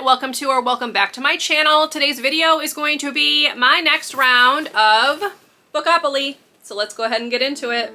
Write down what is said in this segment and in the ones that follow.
welcome to or welcome back to my channel. Today's video is going to be my next round of Bookopoly. So let's go ahead and get into it.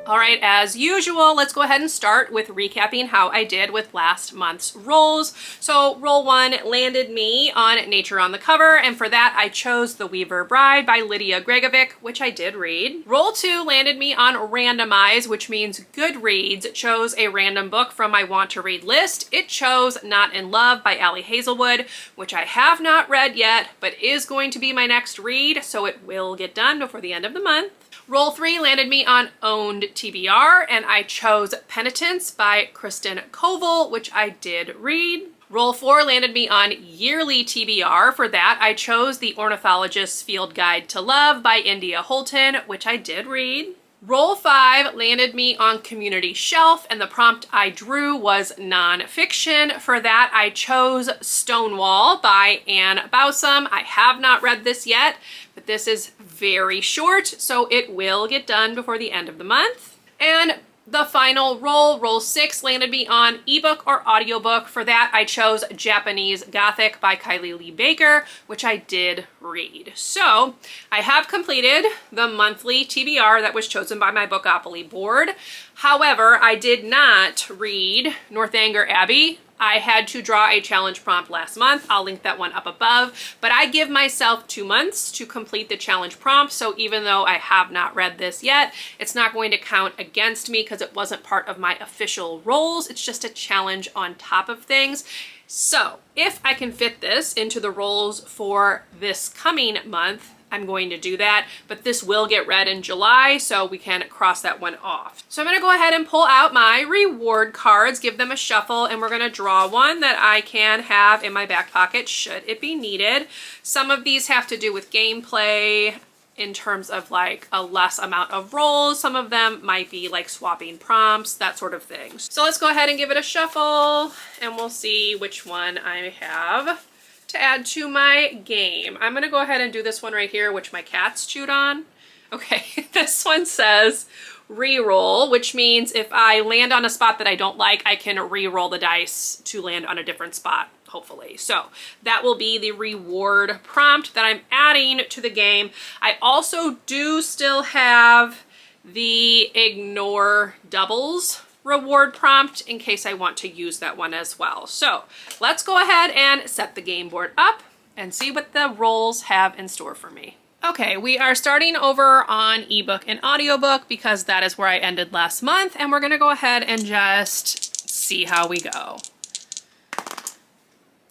All right, as usual, let's go ahead and start with recapping how I did with last month's rolls. So roll 1 landed me on Nature on the Cover, and for that I chose The Weaver Bride by Lydia Gregovic, which I did read. Roll 2 landed me on Randomize, which means Goodreads chose a random book from my want to read list. It chose Not in Love by Allie Hazelwood, which I have not read yet, but is going to be my next read, so it will get done before the end of the month. Roll 3 landed me on Owned TBR, and I chose Penitence by Kristen Koval, which I did read. Roll 4 landed me on Yearly TBR. For that, I chose The Ornithologist's Field Guide to Love by India Holton, which I did read. Roll 5 landed me on Community Shelf, and the prompt I drew was nonfiction. For that, I chose Stonewall by Anne Bowsam. I have not read this yet, but this is very short, so it will get done before the end of the month. And the final roll, roll 6, landed me on ebook or audiobook. For that, I chose Japanese Gothic by Kylie Lee Baker, which I did read. So I have completed the monthly TBR that was chosen by my Bookopoly board. However, I did not read Northanger Abbey. I had to draw a challenge prompt last month. I'll link that one up above, but I give myself 2 months to complete the challenge prompt. So even though I have not read this yet, it's not going to count against me because it wasn't part of my official rolls. It's just a challenge on top of things. So if I can fit this into the rolls for this coming month, I'm going to do that, but this will get read in July, so we can cross that one off. So I'm gonna go ahead and pull out my reward cards, give them a shuffle, and we're gonna draw one that I can have in my back pocket should it be needed. Some of these have to do with gameplay in terms of like a less amount of rolls. Some of them might be like swapping prompts, that sort of thing. So let's go ahead and give it a shuffle, and we'll see which one I have to add to my game. I'm gonna go ahead and do this one right here, which my cats chewed on. Okay, this one says re-roll, which means if I land on a spot that I don't like, I can re-roll the dice to land on a different spot, hopefully. So that will be the reward prompt that I'm adding to the game. I also do still have the ignore doubles reward prompt in case I want to use that one as well. So let's go ahead and set the game board up and see what the rolls have in store for me. Okay, we are starting over on ebook and audiobook because that is where I ended last month, and we're gonna go ahead and just see how we go.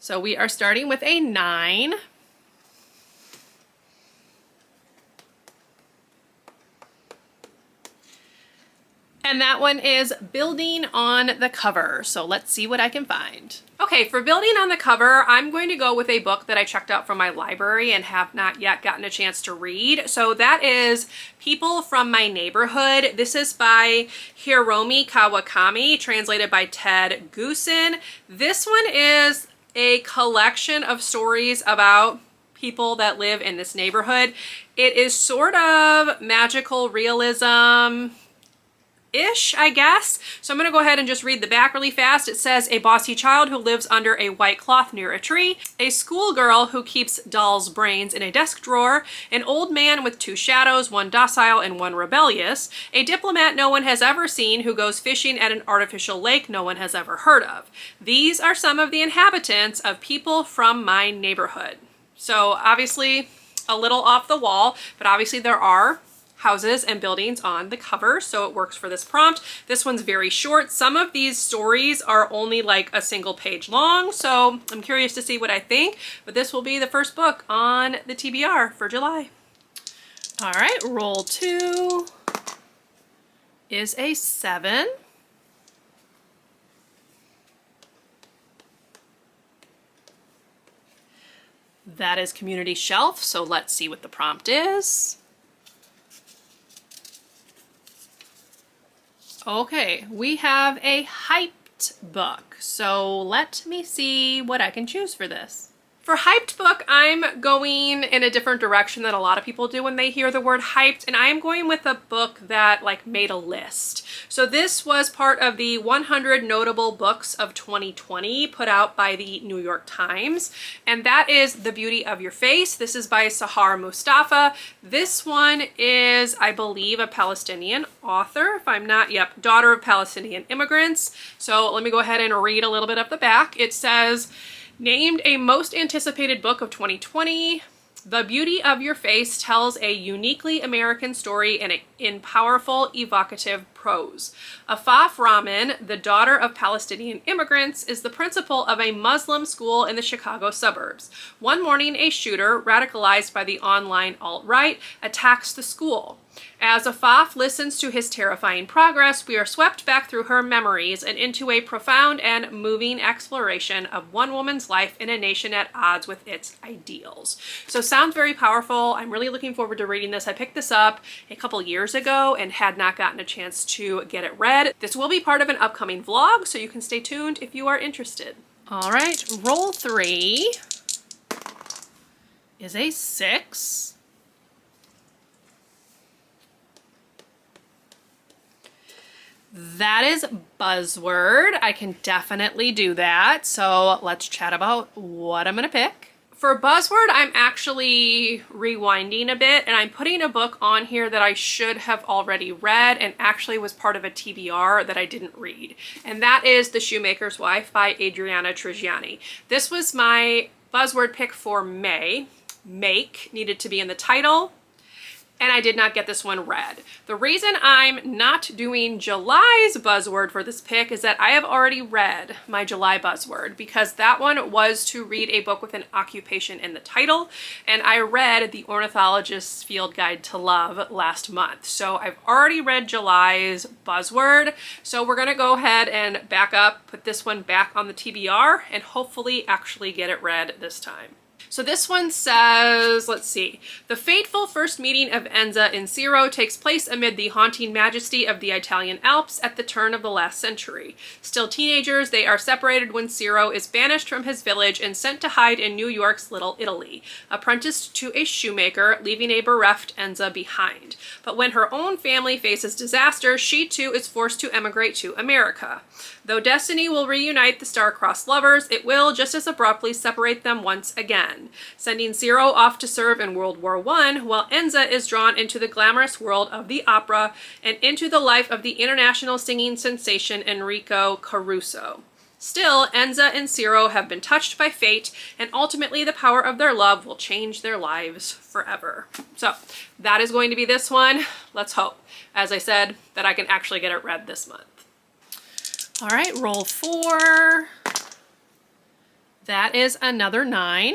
So we are starting with a 9. And that one is Building on the Cover. So let's see what I can find. Okay, for Building on the Cover, I'm going to go with a book that I checked out from my library and have not yet gotten a chance to read. So that is People from My Neighborhood. This is by Hiromi Kawakami, translated by Ted Goosen. This one is a collection of stories about people that live in this neighborhood. It is sort of magical realism ish, I guess. So I'm gonna go ahead and just read the back really fast. It says, a bossy child who lives under a white cloth near a tree, a schoolgirl who keeps doll's brains in a desk drawer, an old man with 2 shadows, one docile and one rebellious, a diplomat no one has ever seen who goes fishing at an artificial lake no one has ever heard of. These are some of the inhabitants of People from My Neighborhood. So obviously a little off the wall, but obviously there are houses and buildings on the cover, so it works for this prompt. This one's very short. Some of these stories are only like a single page long, so I'm curious to see what I think, but this will be the first book on the TBR for July. All right, roll 2 is a 7. That is Community Shelf, so let's see what the prompt is. Okay, we have a hyped book, so let me see what I can choose for this. For For hyped book, I'm going in a different direction than a lot of people do when they hear the word hyped, and I'm going with a book that like made a list. So this was part of the 100 Notable Books of 2020 put out by the New York Times, and that is The Beauty of Your Face. This is by Sahar Mustafa. This one is, I believe, a Palestinian author, if I'm not, yep, daughter of Palestinian immigrants. So let me go ahead and read a little bit of the back. It says, named a most anticipated book of 2020, The Beauty of Your Face tells a uniquely American story in powerful, evocative prose. Afaf Rahman, the daughter of Palestinian immigrants, is the principal of a Muslim school in the Chicago suburbs. One morning, a shooter, radicalized by the online alt-right, attacks the school. As Afaf listens to his terrifying progress, we are swept back through her memories and into a profound and moving exploration of one woman's life in a nation at odds with its ideals. So sounds very powerful. I'm really looking forward to reading this. I picked this up a couple years ago and had not gotten a chance to get it read. This will be part of an upcoming vlog, so you can stay tuned if you are interested. All right, roll 3 is a 6. That is buzzword. I can definitely do that. So let's chat about what I'm gonna pick. For buzzword, I'm actually rewinding a bit and I'm putting a book on here that I should have already read and actually was part of a TBR that I didn't read. And that is The Shoemaker's Wife by Adriana Trigiani. This was my buzzword pick for May. Make needed to be in the title, and I did not get this one read. The reason I'm not doing July's buzzword for this pick is that I have already read my July buzzword because that one was to read a book with an occupation in the title, and I read The Ornithologist's Field Guide to Love last month. So I've already read July's buzzword, so we're gonna go ahead and back up, put this one back on the TBR, and hopefully actually get it read this time. So this one says, let's see, the fateful first meeting of Enza and Ciro takes place amid the haunting majesty of the Italian Alps at the turn of the last century. Still teenagers, they are separated when Ciro is banished from his village and sent to hide in New York's Little Italy, apprenticed to a shoemaker, leaving a bereft Enza behind. But when her own family faces disaster, she too is forced to emigrate to America. Though destiny will reunite the star-crossed lovers, it will just as abruptly separate them once again, sending Ciro off to serve in World War I, while Enza is drawn into the glamorous world of the opera and into the life of the international singing sensation Enrico Caruso. Still, Enza and Ciro have been touched by fate, and ultimately the power of their love will change their lives forever. So that is going to be this one. Let's hope, as I said, that I can actually get it read this month. All right, roll 4. That is another 9.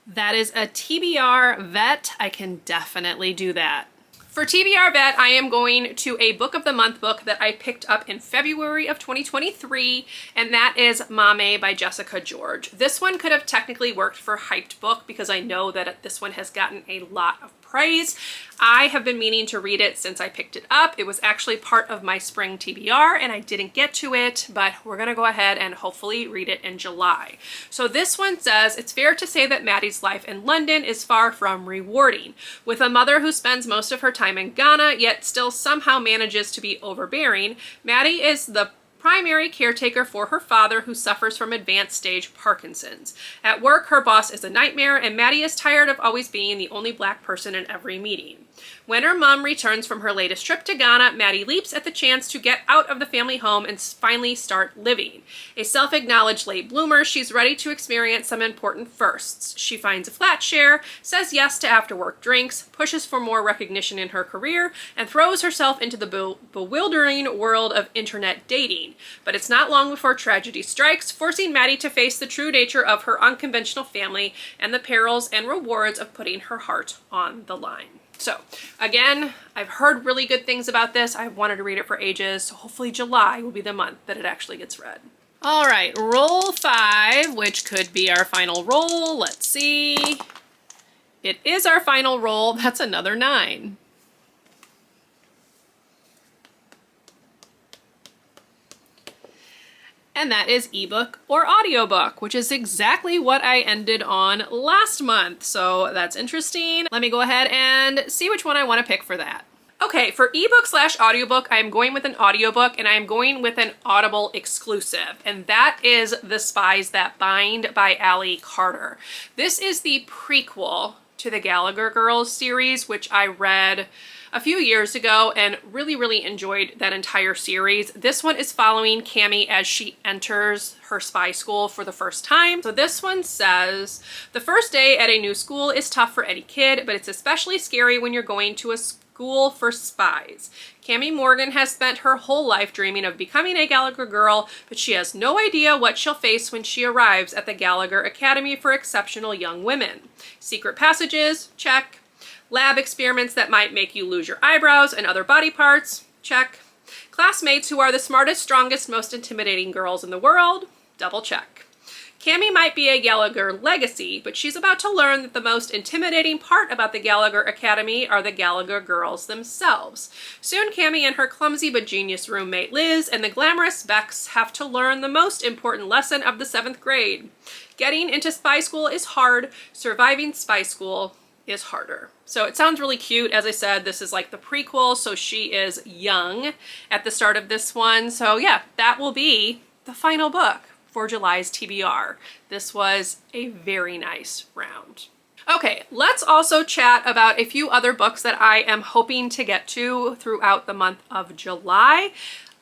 That is a TBR vet. I can definitely do that. For TBR Vet, I am going to a Book of the Month book that I picked up in February of 2023, and that is Mame by Jessica George. This one could have technically worked for hyped book because I know that this one has gotten a lot of praise. I have been meaning to read it since I picked it up. It was actually part of my spring TBR and I didn't get to it, but we're gonna go ahead and hopefully read it in July. So this one says, it's fair to say that Maddie's life in London is far from rewarding. With a mother who spends most of her time in Ghana, yet still somehow manages to be overbearing, Maddie is the primary caretaker for her father, who suffers from advanced stage Parkinson's. At work, her boss is a nightmare, and Maddie is tired of always being the only black person in every meeting. When her mom returns from her latest trip to Ghana, Maddie leaps at the chance to get out of the family home and finally start living. A self-acknowledged late bloomer, she's ready to experience some important firsts. She finds a flat share, says yes to after-work drinks, pushes for more recognition in her career, and throws herself into the bewildering world of internet dating. But it's not long before tragedy strikes, forcing Maddie to face the true nature of her unconventional family and the perils and rewards of putting her heart on the line. So again, I've heard really good things about this. I've wanted to read it for ages, so hopefully July will be the month that it actually gets read. All right, roll 5, which could be our final roll. Let's see. It is our final roll. That's another 9. and that is ebook or audiobook, which is exactly what I ended on last month. So that's interesting. Let me go ahead and see which one I want to pick for that. Okay, for ebook / audiobook, I am going with an audiobook, and I am going with an Audible exclusive, and that is The Spies That Bind by Ali Carter. This is the prequel to the Gallagher Girls series, which I read a few years ago and really enjoyed that entire series. This one is following Cammie as she enters her spy school for the first time. So this one says, the first day at a new school is tough for any kid, but it's especially scary when you're going to a school for spies. Cammie Morgan has spent her whole life dreaming of becoming a Gallagher girl, but she has no idea what she'll face when she arrives at the Gallagher Academy for Exceptional Young Women. Secret passages? Check. Lab experiments that might make you lose your eyebrows and other body parts? Check. Classmates who are the smartest, strongest, most intimidating girls in the world? Double check. Cammie might be a Gallagher legacy, but she's about to learn that the most intimidating part about the Gallagher Academy are the Gallagher girls themselves. Soon Cammie and her clumsy but genius roommate Liz and the glamorous Bex have to learn the most important lesson of the 7th grade. Getting into spy school is hard. Surviving spy school is harder. So it sounds really cute. As I said, this is like the prequel, so she is young at the start of this one. So yeah, that will be the final book for July's TBR. This was a very nice round. Okay, let's also chat about a few other books that I am hoping to get to throughout the month of July.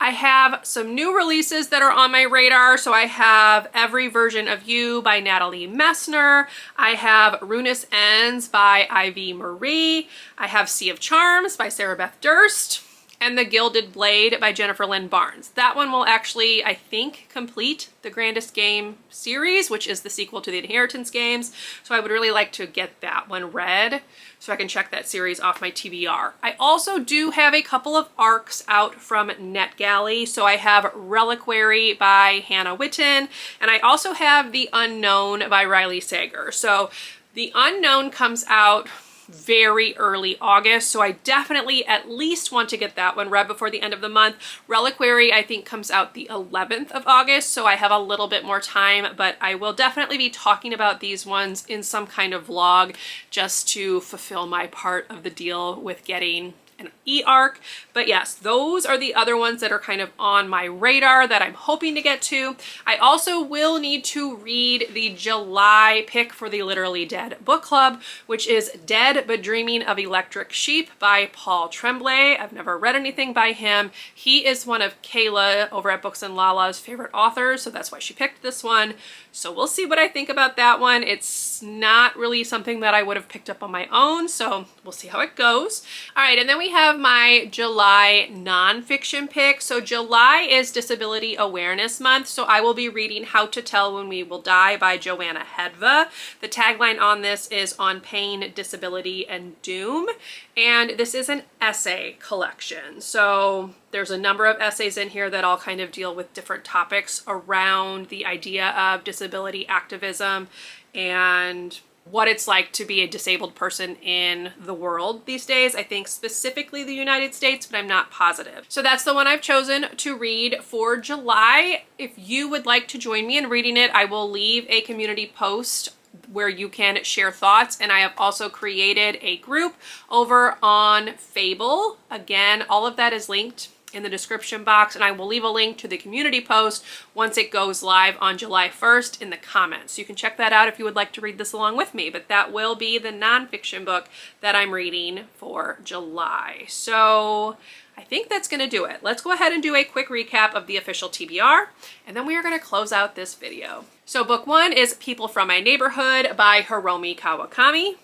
I have some new releases that are on my radar. So I have Every Version of You by Natalie Messner. I have Ruinous Ends by Ivy Marie. I have Sea of Charms by Sarah Beth Durst. And The Gilded Blade by Jennifer Lynn Barnes. That one will actually, I think, complete the Grandest Game series, which is the sequel to the Inheritance games. So I would really like to get that one read so I can check that series off my TBR. I also do have a couple of ARCs out from NetGalley. So I have Reliquary by Hannah Witten, and I also have The Unknown by Riley Sager. So The Unknown comes out very early August, so I definitely at least want to get that one read before the end of the month. Reliquary, I think, comes out the 11th of August, so I have a little bit more time, but I will definitely be talking about these ones in some kind of vlog just to fulfill my part of the deal with getting an e-arc. But yes, those are the other ones that are kind of on my radar that I'm hoping to get to. I also will need to read the July pick for the Literally Dead book club, which is Dead But Dreaming of Electric Sheep by Paul Tremblay. I've never read anything by him. He is one of Kayla over at Books and Lala's favorite authors, so that's why she picked this one. So we'll see what I think about that one. It's not really something that I would have picked up on my own, so we'll see how it goes. All right, and then we have my July nonfiction pick. So July is Disability Awareness Month, so I will be reading How to Tell When We Will Die by Joanna Hedva. The tagline on this is On Pain, Disability, and Doom, and this is an essay collection. So there's a number of essays in here that all kind of deal with different topics around the idea of disability activism and what it's like to be a disabled person in the world these days. I think specifically the United States, but I'm not positive. So that's the one I've chosen to read for July. If you would like to join me in reading it, I will leave a community post where you can share thoughts, and I have also created a group over on Fable. Again, all of that is linked in the description box, and I will leave a link to the community post once it goes live on July 1st in the comments. So you can check that out if you would like to read this along with me, but that will be the nonfiction book that I'm reading for July. So I think that's gonna do it. Let's go ahead and do a quick recap of the official TBR, and then we are gonna close out this video. So book 1 is People from My Neighborhood by Hiromi Kawakami.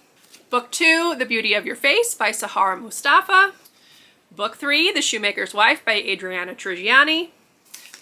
Book 2, The Beauty of Your Face by Sahara Mustafa. Book 3, The Shoemaker's Wife by Adriana Trigiani.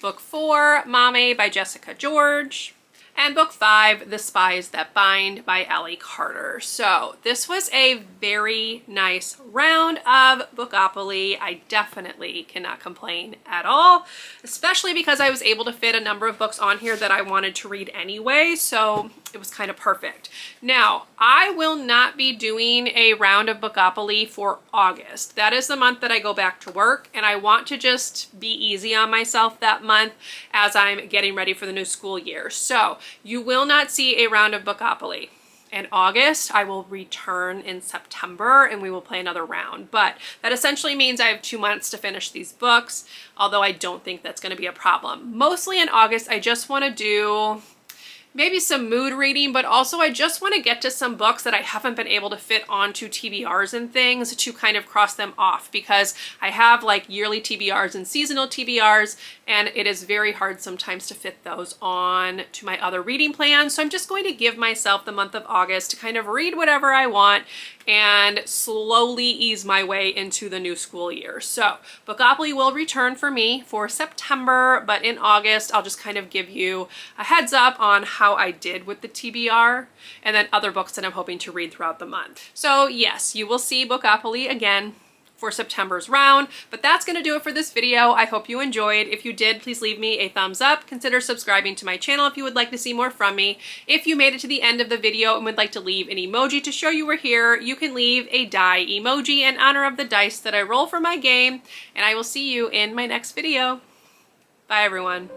Book 4, Mame by Jessica George. And book 5, The Spies That Bind by Ali Carter. So this was a very nice round of Bookopoly. I definitely cannot complain at all, especially because I was able to fit a number of books on here that I wanted to read anyway, so it was kind of perfect. Now, I will not be doing a round of Bookopoly for August. That is the month that I go back to work, and I want to just be easy on myself that month as I'm getting ready for the new school year. So you will not see a round of Bookopoly. In August, I will return in September and we will play another round. But that essentially means I have 2 months to finish these books, although I don't think that's going to be a problem. Mostly in August, I just want to do maybe some mood reading, but also I just want to get to some books that I haven't been able to fit onto TBRs and things to kind of cross them off, because I have like yearly TBRs and seasonal TBRs, and it is very hard sometimes to fit those on to my other reading plans. So I'm just going to give myself the month of August to kind of read whatever I want and slowly ease my way into the new school year. So Bookopoly will return for me for September, but in August, I'll just kind of give you a heads up on how I did with the TBR and then other books that I'm hoping to read throughout the month. So yes, you will see Bookopoly again for September's round, but that's going to do it for this video. I hope you enjoyed. If you did, please leave me a thumbs up. Consider subscribing to my channel if you would like to see more from me. If you made it to the end of the video and would like to leave an emoji to show you were here, you can leave a die emoji in honor of the dice that I roll for my game, and I will see you in my next video. Bye everyone.